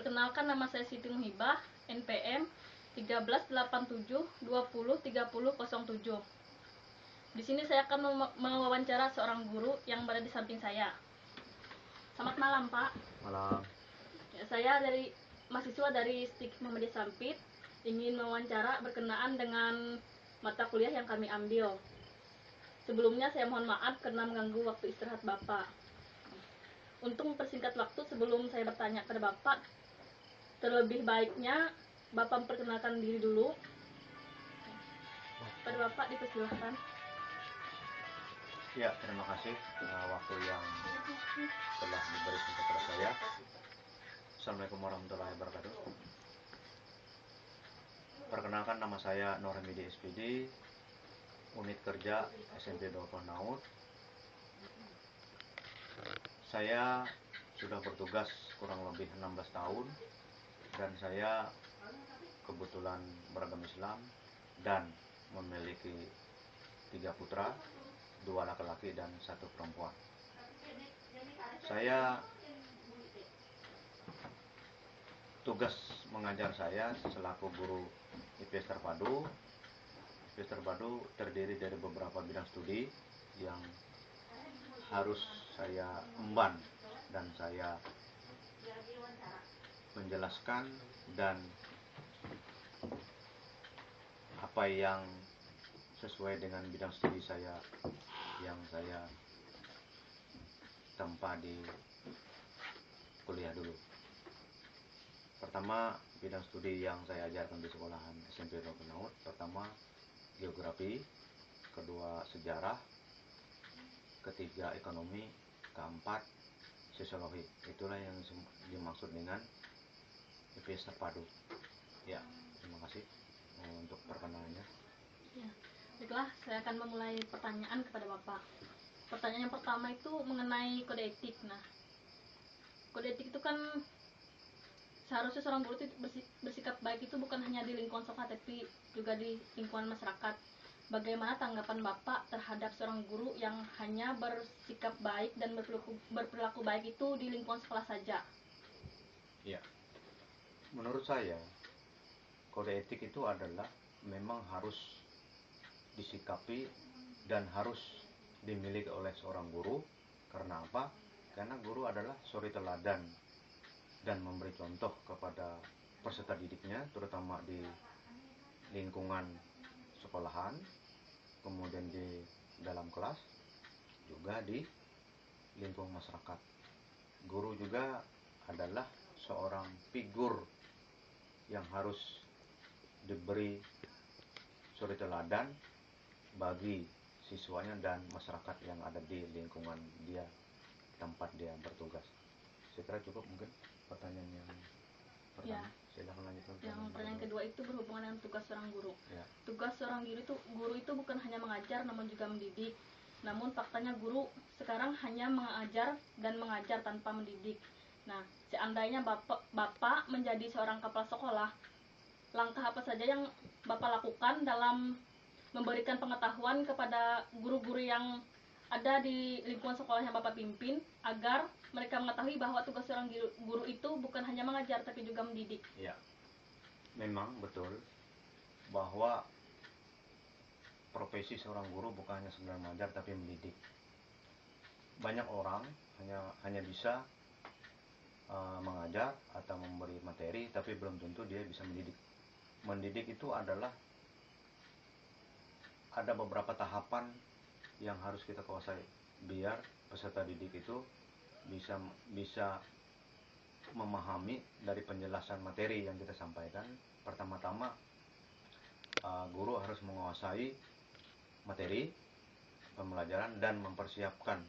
Perkenalkan, nama saya Siti Muhibah, NPM 1387203007. Di sini saya akan mewawancara seorang guru yang berada di samping saya. Selamat malam, Pak. Malam. Ya, saya mahasiswa dari STIK Muhammadiyah Sampit, ingin mewawancara berkenaan dengan mata kuliah yang kami ambil. Sebelumnya saya mohon maaf karena mengganggu waktu istirahat Bapak. Untuk mempersingkat waktu, sebelum saya bertanya kepada Bapak, terlebih baiknya Bapak memperkenalkan diri dulu. Pada Bapak dipersilahkan. Ya, terima kasih waktu yang telah diberikan kepada saya. Assalamualaikum warahmatullahi wabarakatuh. Perkenalkan, nama saya Nur Hamidi SPD, unit kerja SMP 20 Naut. Saya sudah bertugas kurang lebih 16 tahun dan saya kebetulan beragama Islam dan memiliki 3 putra, 2 laki-laki dan 1 perempuan. Tugas mengajar saya selaku guru IPS terpadu. IPS terpadu terdiri dari beberapa bidang studi yang harus saya emban dan saya menjelaskan, dan apa yang sesuai dengan bidang studi saya yang saya tempa di kuliah dulu. Pertama, bidang studi yang saya ajarkan di sekolahan SMP 20 Naut, pertama geografi, kedua sejarah, ketiga ekonomi, keempat sosiologi. Itulah yang dimaksud dengan IPS terpadu. Ya, terima kasih untuk perkenalannya. Ya, baiklah, saya akan memulai pertanyaan kepada Bapak. Pertanyaan yang pertama itu mengenai kode etik. Nah, kode etik itu kan seharusnya seorang guru itu bersikap baik itu bukan hanya di lingkungan sekolah tapi juga di lingkungan masyarakat. Bagaimana tanggapan Bapak terhadap seorang guru yang hanya bersikap baik dan berperilaku baik itu di lingkungan sekolah saja? Ya, menurut saya kode etik itu adalah memang harus disikapi dan harus dimiliki oleh seorang guru. Karena apa? Karena guru adalah suri teladan dan memberi contoh kepada peserta didiknya, terutama di lingkungan sekolahan, kemudian di dalam kelas, juga di lingkungan masyarakat. Guru juga adalah seorang figur yang harus diberi suri teladan bagi siswanya dan masyarakat yang ada di lingkungan dia, tempat dia bertugas. Saya kira cukup mungkin pertanyaan yang pertama. Ya. Silakan lanjutkan. Yang pertanyaan kedua itu berhubungan dengan tugas seorang guru. Ya. Tugas seorang guru itu bukan hanya mengajar namun juga mendidik. Namun faktanya guru sekarang hanya mengajar dan mengajar tanpa mendidik. Nah, seandainya Bapak menjadi seorang kepala sekolah, langkah apa saja yang Bapak lakukan dalam memberikan pengetahuan kepada guru-guru yang ada di lingkungan sekolah yang Bapak pimpin agar mereka mengetahui bahwa tugas seorang guru itu bukan hanya mengajar tapi juga mendidik? Ya, memang betul bahwa profesi seorang guru bukan hanya sekedar mengajar tapi mendidik. Banyak orang hanya bisa mengajar atau memberi materi tapi belum tentu dia bisa mendidik. Mendidik itu adalah ada beberapa tahapan yang harus kita kuasai biar peserta didik itu bisa memahami dari penjelasan materi yang kita sampaikan. Pertama-tama guru harus menguasai materi pembelajaran dan mempersiapkan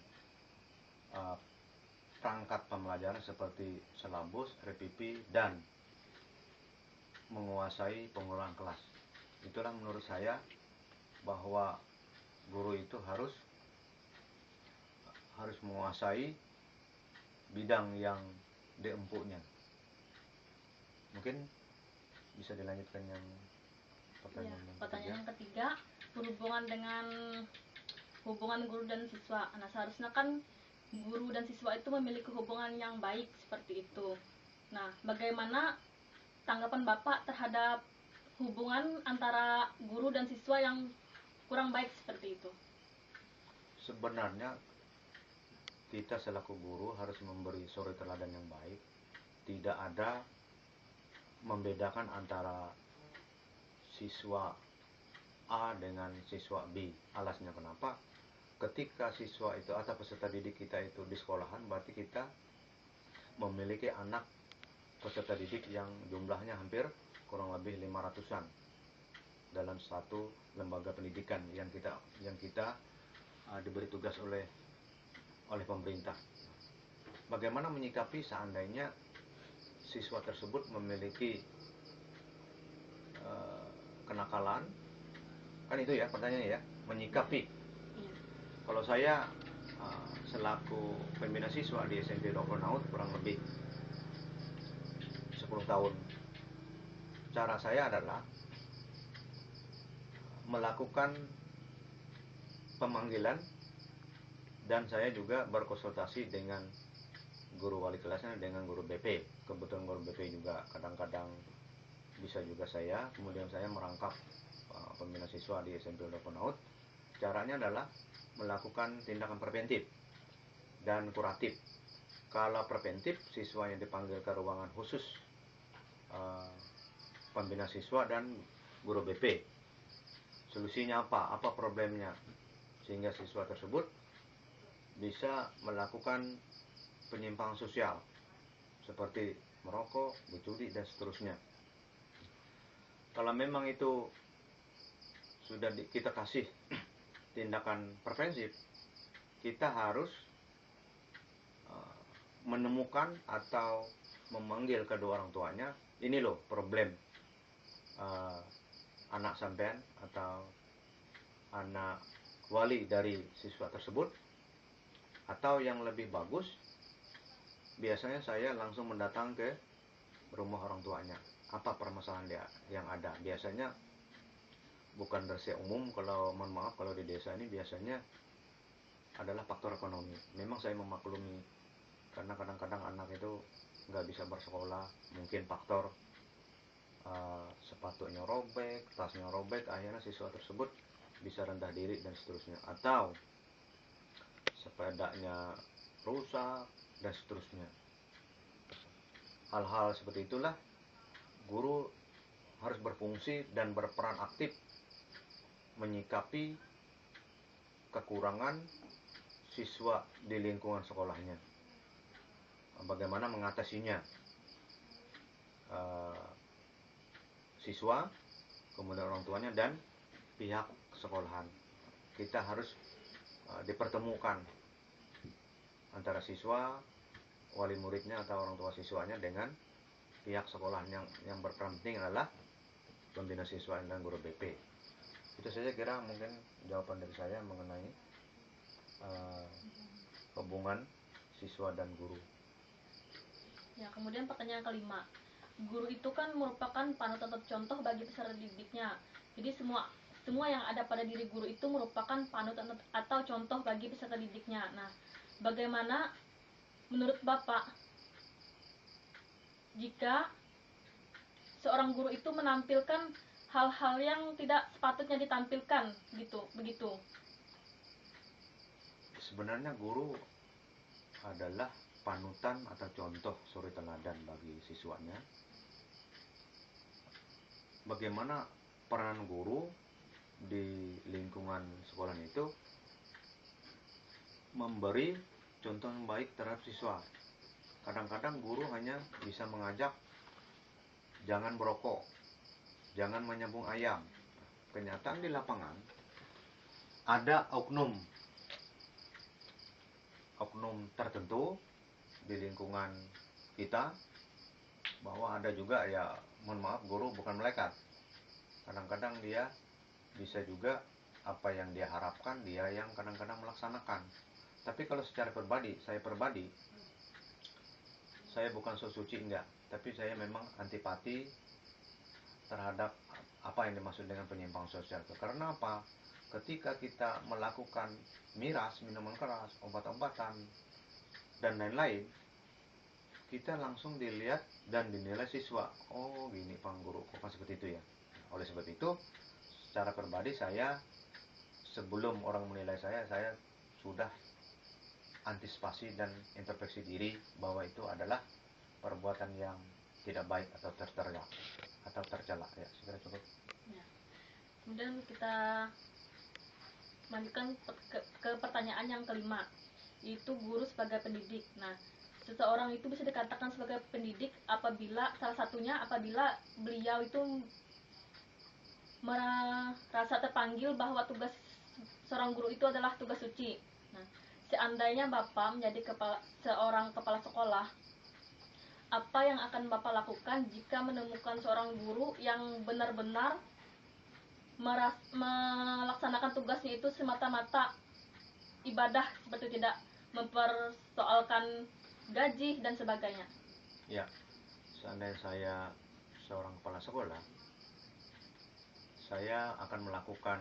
perangkat pembelajaran seperti silabus, RPP, dan menguasai pengulangan kelas. Itulah menurut saya bahwa guru itu harus menguasai bidang yang diempunya. Mungkin bisa dilanjutkan yang pertanyaan yang ketiga berhubungan dengan hubungan guru dan siswa. Nah, seharusnya kan guru dan siswa itu memiliki hubungan yang baik seperti itu. Nah, bagaimana tanggapan Bapak terhadap hubungan antara guru dan siswa yang kurang baik seperti itu? Sebenarnya kita selaku guru harus memberi suri teladan yang baik. Tidak ada membedakan antara siswa A dengan siswa B. Alasnya kenapa? Ketika siswa itu atau peserta didik kita itu di sekolahan, berarti kita memiliki anak peserta didik yang jumlahnya hampir kurang lebih 500-an dalam satu lembaga pendidikan yang kita diberi tugas oleh pemerintah. Bagaimana menyikapi seandainya siswa tersebut memiliki kenakalan? Kan itu ya pertanyaannya ya, menyikapi. Kalau saya selaku pembina siswa di SMP Dr. Naut kurang lebih 10 tahun, cara saya adalah melakukan pemanggilan, dan saya juga berkonsultasi dengan guru wali kelasnya, dengan guru BP. Kebetulan guru BP juga kadang-kadang bisa juga saya. Kemudian saya merangkap pembina siswa di SMP Dr. Naut. Caranya adalah melakukan tindakan preventif dan kuratif. Kalau preventif, siswa yang dipanggil ke ruangan khusus pembina siswa dan guru BP. Solusinya apa? Apa problemnya? Sehingga siswa tersebut bisa melakukan penyimpangan sosial seperti merokok, berjudi, dan seterusnya. Kalau memang itu sudah kita kasih tindakan preventif, kita harus menemukan atau memanggil kedua orang tuanya. Ini loh problem anak sampean atau anak wali dari siswa tersebut. Atau yang lebih bagus, biasanya saya langsung mendatang ke rumah orang tuanya. Apa permasalahan dia yang ada? Biasanya bukan rahasia umum, kalau mohon maaf, kalau di desa ini biasanya adalah faktor ekonomi. Memang saya memaklumi, karena kadang-kadang anak itu nggak bisa bersekolah, mungkin faktor sepatunya robek, tasnya robek, akhirnya siswa tersebut bisa rendah diri dan seterusnya. Atau sepedanya rusak dan seterusnya. Hal-hal seperti itulah guru harus berfungsi dan berperan aktif menyikapi kekurangan siswa di lingkungan sekolahnya. Bagaimana mengatasinya? Siswa, kemudian orang tuanya, dan pihak sekolahan. Kita harus dipertemukan antara siswa, wali muridnya atau orang tua siswanya dengan pihak sekolah. Yang berperan penting adalah pembina siswa dan guru BP. Itu saja kira mungkin jawaban dari saya mengenai hubungan siswa dan guru. Ya, kemudian pertanyaan kelima, guru itu kan merupakan panutan atau contoh bagi peserta didiknya. Jadi semua yang ada pada diri guru itu merupakan panutan atau contoh bagi peserta didiknya. Nah, bagaimana menurut Bapak jika seorang guru itu menampilkan hal-hal yang tidak sepatutnya ditampilkan begitu? Sebenarnya guru adalah panutan atau contoh suri teladan bagi siswanya. Bagaimana peran guru di lingkungan sekolah itu? Memberi contoh yang baik terhadap siswa. Kadang-kadang guru hanya bisa mengajak jangan merokok, jangan menyambung ayam. Kenyataan di lapangan ada oknum tertentu di lingkungan kita, bahwa ada juga, ya mohon maaf, guru bukan malaikat. Kadang-kadang dia bisa juga apa yang dia harapkan, dia yang kadang-kadang melaksanakan. Tapi kalau secara pribadi, saya bukan so suci, enggak, tapi saya memang antipati terhadap apa yang dimaksud dengan penyimpangan sosial itu. Karena apa? Ketika kita melakukan miras, minuman keras, obat-obatan, dan lain-lain, kita langsung dilihat dan dinilai siswa. Oh gini Pak Guru, kok seperti itu ya. Oleh sebab itu, secara pribadi saya sebelum orang menilai saya sudah antisipasi dan introspeksi diri bahwa itu adalah perbuatan yang tidak baik atau tercela ya. Segera cukup. Ya. Kemudian kita lanjutkan ke pertanyaan yang kelima, yaitu guru sebagai pendidik. Nah, seseorang itu bisa dikatakan sebagai pendidik apabila salah satunya apabila beliau itu merasa terpanggil bahwa tugas seorang guru itu adalah tugas suci. Nah, seandainya Bapak menjadi seorang kepala sekolah, apa yang akan Bapak lakukan jika menemukan seorang guru yang benar-benar melaksanakan tugasnya itu semata-mata ibadah, seperti tidak mempersoalkan gaji dan sebagainya? Ya, seandainya saya seorang kepala sekolah, saya akan melakukan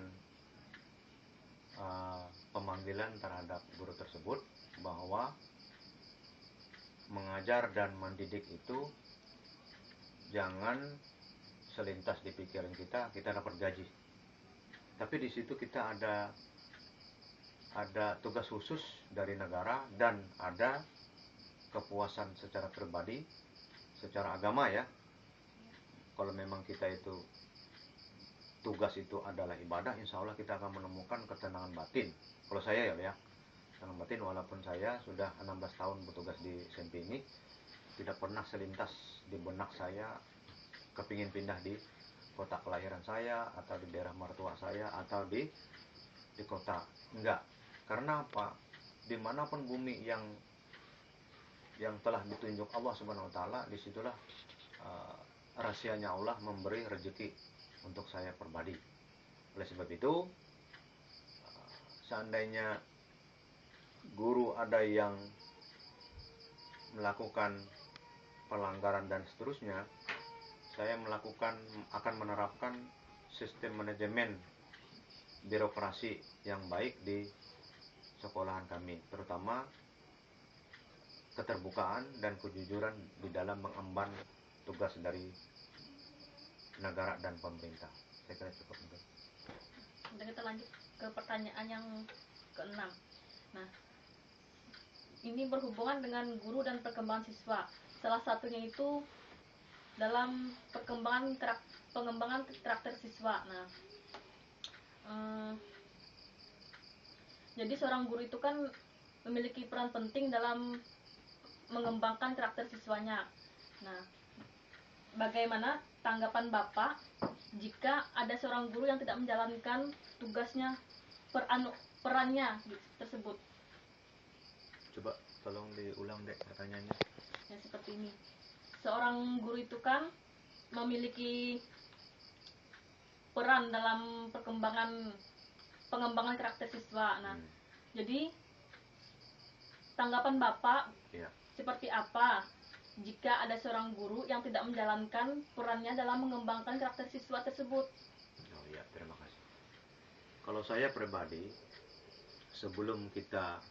pemanggilan terhadap guru tersebut bahwa mengajar dan mendidik itu jangan selintas di pikiran kita dapat gaji. Tapi di situ kita ada tugas khusus dari negara dan ada kepuasan secara pribadi, secara agama ya. Kalau memang kita itu tugas itu adalah ibadah, insya Allah kita akan menemukan ketenangan batin. Kalau saya ya, ketenangan batin, walaupun saya sudah 16 tahun bertugas di SMP ini, tidak pernah selintas di benak saya kepingin pindah di kota kelahiran saya atau di daerah mertua saya atau di kota. Enggak. Karena apa? Dimanapun bumi yang telah ditunjuk Allah Subhanahu Wa Taala, disitulah rahasianya Allah memberi rezeki untuk saya pribadi. Oleh sebab itu, seandainya guru ada yang melakukan pelanggaran dan seterusnya, saya akan menerapkan sistem manajemen birokrasi yang baik di sekolahan kami, terutama keterbukaan dan kejujuran di dalam mengemban tugas dari negara dan pemerintah. Saya kira cukup. Kemudian kita lanjut ke pertanyaan yang keenam. Nah, ini berhubungan dengan guru dan perkembangan siswa. Salah satunya itu dalam pengembangan karakter siswa. Nah, jadi seorang guru itu kan memiliki peran penting dalam mengembangkan karakter siswanya. Nah, bagaimana tanggapan Bapak jika ada seorang guru yang tidak menjalankan tugasnya, perannya tersebut? Coba tolong diulang dek pertanyaannya. Ya, seperti ini. Seorang guru itu kan memiliki peran dalam pengembangan karakter siswa. Nah, jadi tanggapan Bapak seperti apa jika ada seorang guru yang tidak menjalankan perannya dalam mengembangkan karakter siswa tersebut? Oh ya, terima kasih. Kalau saya pribadi, sebelum kita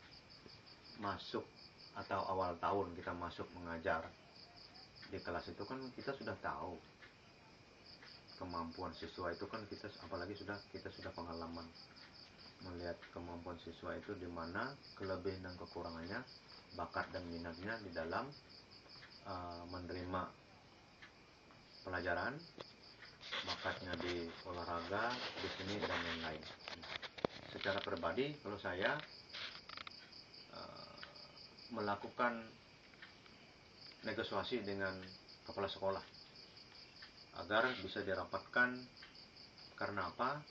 masuk atau awal tahun kita masuk mengajar di kelas itu kan kita sudah tahu kemampuan siswa itu kan apalagi kita sudah pengalaman melihat kemampuan siswa itu di mana kelebihan dan kekurangannya, bakat dan minatnya di dalam menerima pelajaran, bakatnya di olahraga, di seni dan lain-lain. Secara pribadi kalau saya melakukan negosiasi dengan kepala sekolah agar bisa dirapatkan. Karena apa?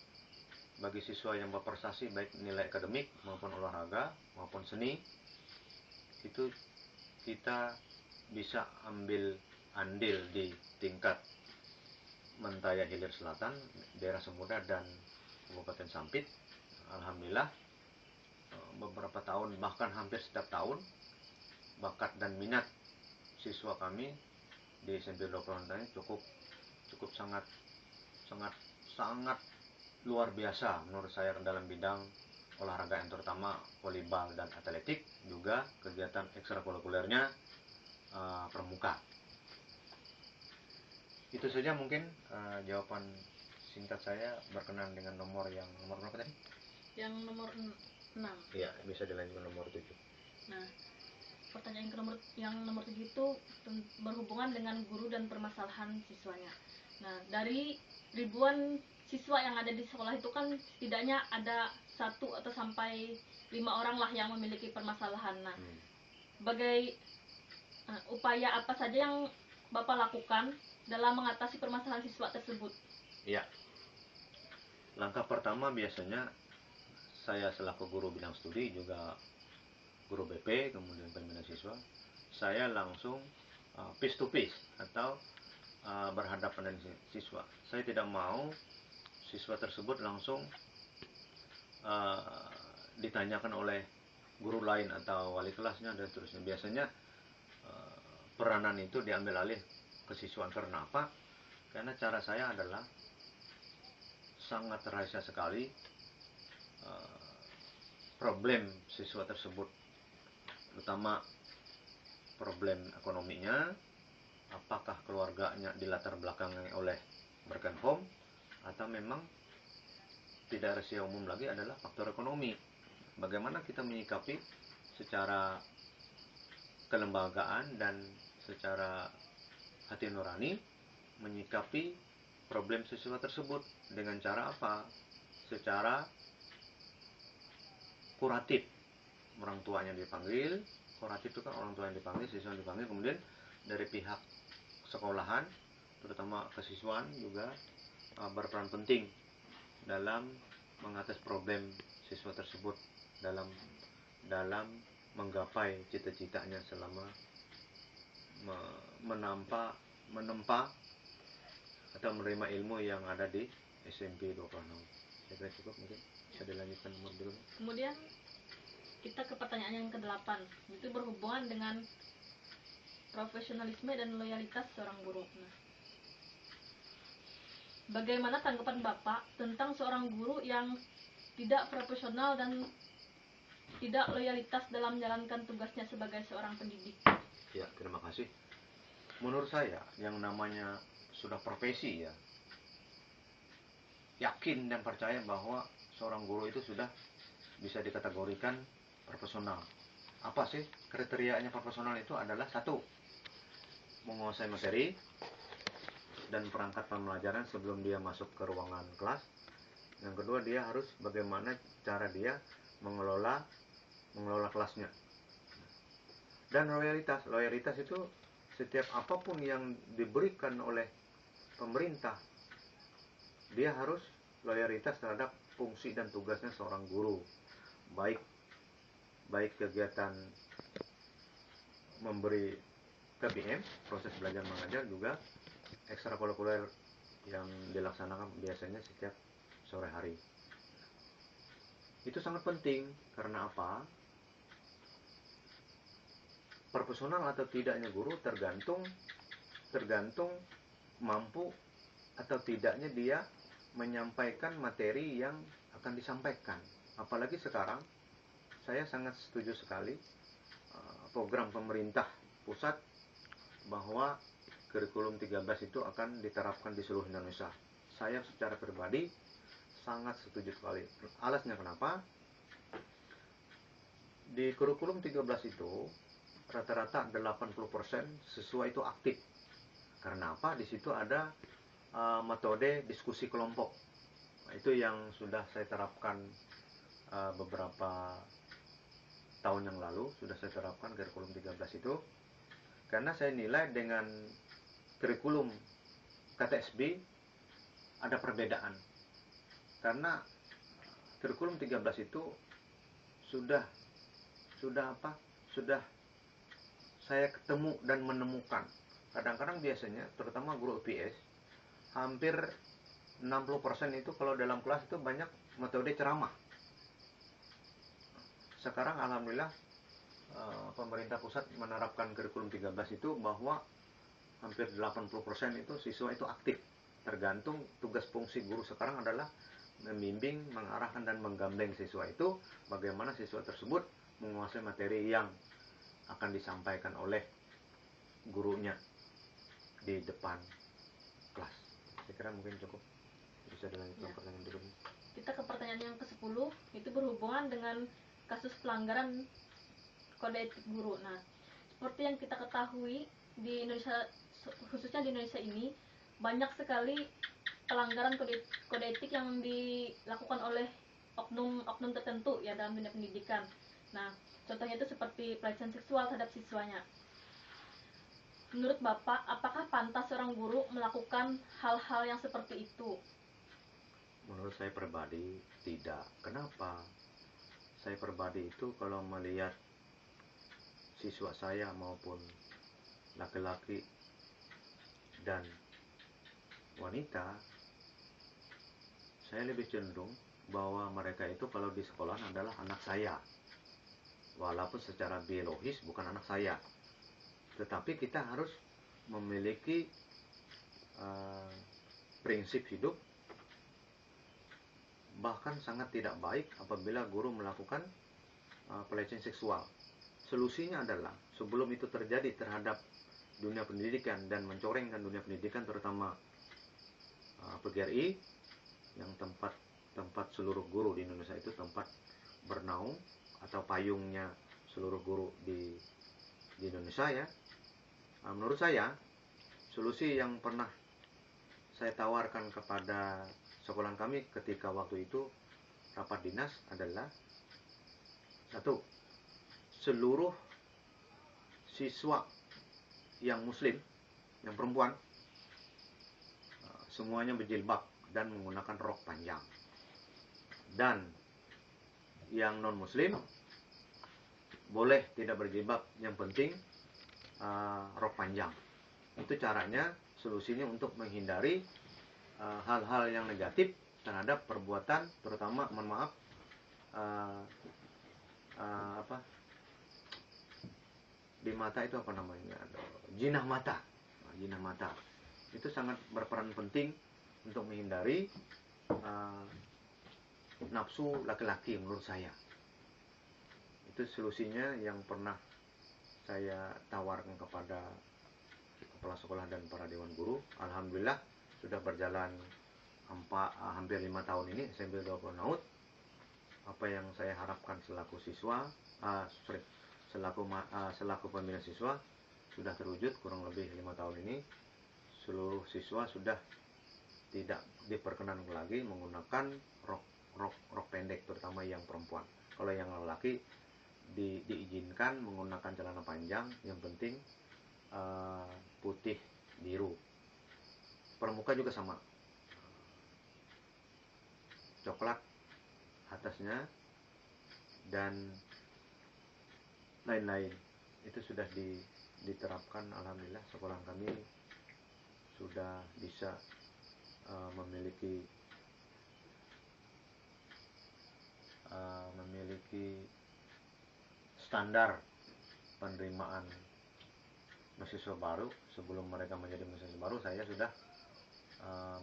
Bagi siswa yang berprestasi baik nilai akademik maupun olahraga maupun seni, itu kita bisa ambil andil di tingkat Mentaya Hilir Selatan, daerah Semuda dan Kabupaten Sampit. Alhamdulillah beberapa tahun, bahkan hampir setiap tahun, bakat dan minat siswa kami di SMP 20 ini cukup sangat luar biasa menurut saya dalam bidang olahraga, yang terutama volleyball dan atletik, juga kegiatan ekstrakurikulernya pramuka. Itu saja mungkin jawaban singkat saya berkenan dengan nomor berapa tadi? Yang nomor 6. Iya, bisa dilanjutkan nomor 7. Nah, pertanyaan yang nomor 7 itu berhubungan dengan guru dan permasalahan siswanya. Nah, dari ribuan siswa yang ada di sekolah itu kan setidaknya ada 1 atau sampai 5 orang lah yang memiliki permasalahan. Nah, upaya apa saja yang Bapak lakukan dalam mengatasi permasalahan siswa tersebut? Iya. Langkah pertama biasanya saya selaku guru bidang studi, juga guru BP, kemudian pembina siswa, saya langsung face to face atau berhadapan dengan siswa. Saya tidak mau siswa tersebut langsung ditanyakan oleh guru lain atau wali kelasnya dan seterusnya. Biasanya peranan itu diambil alih kesiswaan. Karena apa? Karena cara saya adalah sangat rahasia sekali problem siswa tersebut, terutama problem ekonominya, apakah keluarganya dilatar belakangi oleh broken home atau memang tidak rahasia umum lagi adalah faktor ekonomi. Bagaimana kita menyikapi secara kelembagaan dan secara hati nurani menyikapi problem siswa tersebut dengan cara apa? Secara kuratif. Orang tuanya dipanggil, kuratif itu kan orang tua yang dipanggil, siswa yang dipanggil, kemudian dari pihak sekolahan, terutama kesiswaan juga berperan penting dalam mengatasi problem siswa tersebut dalam menggapai cita-citanya selama menempa atau menerima ilmu yang ada di SMP 26. Saya kira cukup, mungkin bisa dilanjutkan nomor dulu. Kemudian kita ke pertanyaan yang ke-8, itu berhubungan dengan profesionalisme dan loyalitas seorang guru. Nah, bagaimana tanggapan Bapak tentang seorang guru yang tidak profesional dan tidak loyalitas dalam menjalankan tugasnya sebagai seorang pendidik? Ya, terima kasih. Menurut saya, yang namanya sudah profesi ya, yakin dan percaya bahwa seorang guru itu sudah bisa dikategorikan profesional. Apa sih kriterianya profesional? Itu adalah 1, menguasai materi dan perangkat pembelajaran sebelum dia masuk ke ruangan kelas. Yang kedua, dia harus bagaimana cara dia mengelola kelasnya. Dan loyalitas itu setiap apapun yang diberikan oleh pemerintah, dia harus loyalitas terhadap fungsi dan tugasnya seorang guru. Baik kegiatan memberi PBM, proses belajar mengajar, juga ekstrakurikuler yang dilaksanakan biasanya setiap sore hari. Itu sangat penting. Karena apa? Profesional atau tidaknya guru tergantung mampu atau tidaknya dia menyampaikan materi yang akan disampaikan. Apalagi sekarang saya sangat setuju sekali program pemerintah pusat bahwa kurikulum 13 itu akan diterapkan di seluruh Indonesia. Saya secara pribadi sangat setuju sekali. Alasnya kenapa? Di kurikulum 13 itu rata-rata 80% siswa itu aktif. Karena apa? Di situ ada metode diskusi kelompok. Itu yang sudah saya terapkan beberapa tahun yang lalu, sudah saya terapkan kurikulum 13 itu. Karena saya nilai dengan kurikulum KTSB ada perbedaan. Karena kurikulum 13 itu sudah saya ketemu dan menemukan. Kadang-kadang biasanya, terutama guru UPS, hampir 60% itu kalau dalam kelas itu banyak metode ceramah. Sekarang alhamdulillah pemerintah pusat menerapkan kurikulum 13 itu bahwa hampir 80% itu siswa itu aktif. Tergantung tugas fungsi guru sekarang adalah membimbing, mengarahkan dan menggandeng siswa itu bagaimana siswa tersebut menguasai materi yang akan disampaikan oleh gurunya di depan kelas. Saya kira mungkin cukup. Bisa dilanjutkan Ya. pertanyaan berikutnya. Kita ke pertanyaan yang ke-10, itu berhubungan dengan kasus pelanggaran kode etik guru. Nah, seperti yang kita ketahui di Indonesia, khususnya di Indonesia ini, banyak sekali pelanggaran kode etik yang dilakukan oleh oknum tertentu ya dalam dunia pendidikan. Nah, contohnya itu seperti pelecehan seksual terhadap siswanya. Menurut Bapak, apakah pantas seorang guru melakukan hal-hal yang seperti itu? Menurut saya pribadi tidak. Kenapa? Saya pribadi itu kalau melihat siswa saya maupun laki-laki dan wanita, saya lebih cenderung bahwa mereka itu kalau di sekolah adalah anak saya. Walaupun secara biologis bukan anak saya. Tetapi kita harus memiliki prinsip hidup. Bahkan sangat tidak baik apabila guru melakukan pelecehan seksual. Solusinya adalah sebelum itu terjadi terhadap dunia pendidikan dan mencorengkan dunia pendidikan, terutama PGRI yang tempat seluruh guru di Indonesia itu tempat bernaung atau payungnya seluruh guru di Indonesia ya. Menurut saya solusi yang pernah saya tawarkan kepada sekolah kami ketika waktu itu rapat dinas adalah satu, seluruh siswa yang muslim, yang perempuan, semuanya berjilbab dan menggunakan rok panjang. Dan yang non muslim boleh tidak berjilbab, yang penting rok panjang. Itu caranya, solusinya untuk menghindari hal-hal yang negatif terhadap perbuatan, terutama mohon maaf di mata itu apa namanya, jinah mata. Jinah mata itu sangat berperan penting untuk menghindari nafsu laki-laki menurut saya. Itu solusinya yang pernah saya tawarkan kepada kepala sekolah dan para dewan guru. Alhamdulillah sudah berjalan hampir 5 tahun ini SMP 20 Naut. Apa yang saya harapkan selaku siswa, selaku pembina siswa sudah terwujud kurang lebih 5 tahun ini. Seluruh siswa sudah tidak diperkenankan lagi menggunakan rok pendek, terutama yang perempuan. Kalau yang laki diizinkan menggunakan celana panjang, yang penting putih biru. Pramuka juga sama, coklat atasnya dan lain-lain. Itu sudah diterapkan. Alhamdulillah sekolah kami sudah bisa memiliki standar penerimaan mahasiswa baru. Sebelum mereka menjadi mahasiswa baru, saya sudah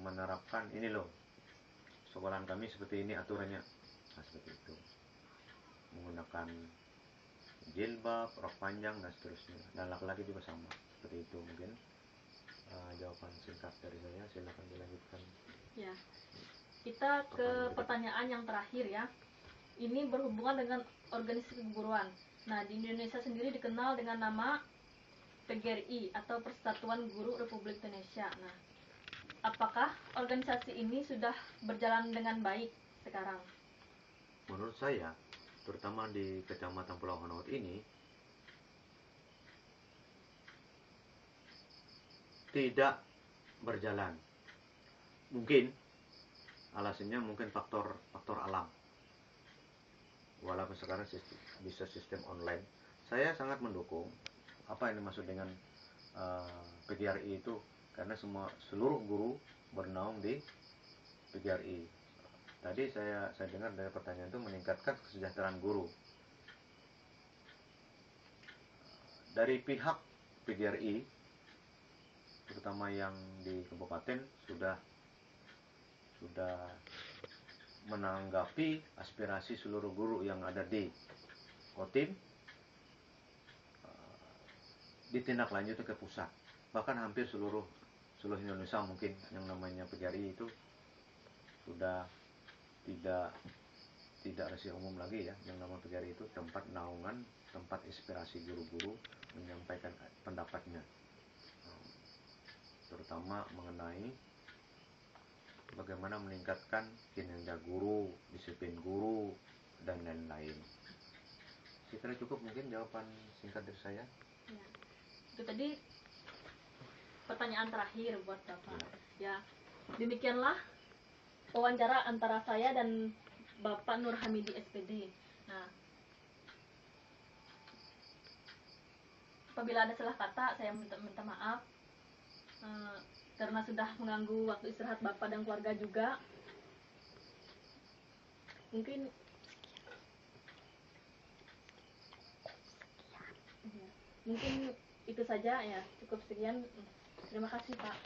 menerapkan ini loh, sekolah kami seperti ini aturannya. Nah, seperti itu, menggunakan jilbab, rok panjang dan seterusnya. Dan laki-laki juga sama seperti itu. Mungkin jawaban singkat dari saya. Silakan dilanjutkan. Ya, kita ke pertanyaan yang terakhir ya. Ini berhubungan dengan organisasi keguruan. Nah, di Indonesia sendiri dikenal dengan nama PGRI atau Persatuan Guru Republik Indonesia. Nah, apakah organisasi ini sudah berjalan dengan baik sekarang? Menurut saya, terutama di Kecamatan Pulau Hanaut ini, tidak berjalan. Mungkin alasannya mungkin faktor alam. Walaupun sekarang bisa sistem online, saya sangat mendukung apa yang dimaksud dengan PGRI itu, karena seluruh guru bernaung di PGRI. Tadi saya dengar dari pertanyaan itu meningkatkan kesejahteraan guru. Dari pihak PGRI, terutama yang di kabupaten, sudah menanggapi aspirasi seluruh guru yang ada di Kotim. ditindaklanjuti ke pusat. Bahkan hampir seluruh Indonesia mungkin yang namanya Pejari itu sudah tidak rahasia umum lagi ya. Yang namanya Pejari itu tempat naungan, tempat inspirasi guru-guru menyampaikan pendapatnya, terutama mengenai bagaimana meningkatkan kinerja guru, disiplin guru, dan lain-lain. Saya kira cukup mungkin jawaban singkat dari saya. Ya. Itu tadi pertanyaan terakhir buat Bapak. Ya, demikianlah wawancara antara saya dan Bapak Nur Hamidi SPD. Nah, apabila ada salah kata, saya minta maaf karena sudah mengganggu waktu istirahat Bapak dan keluarga juga. Mungkin itu saja ya, cukup sekian. Terima kasih Pak.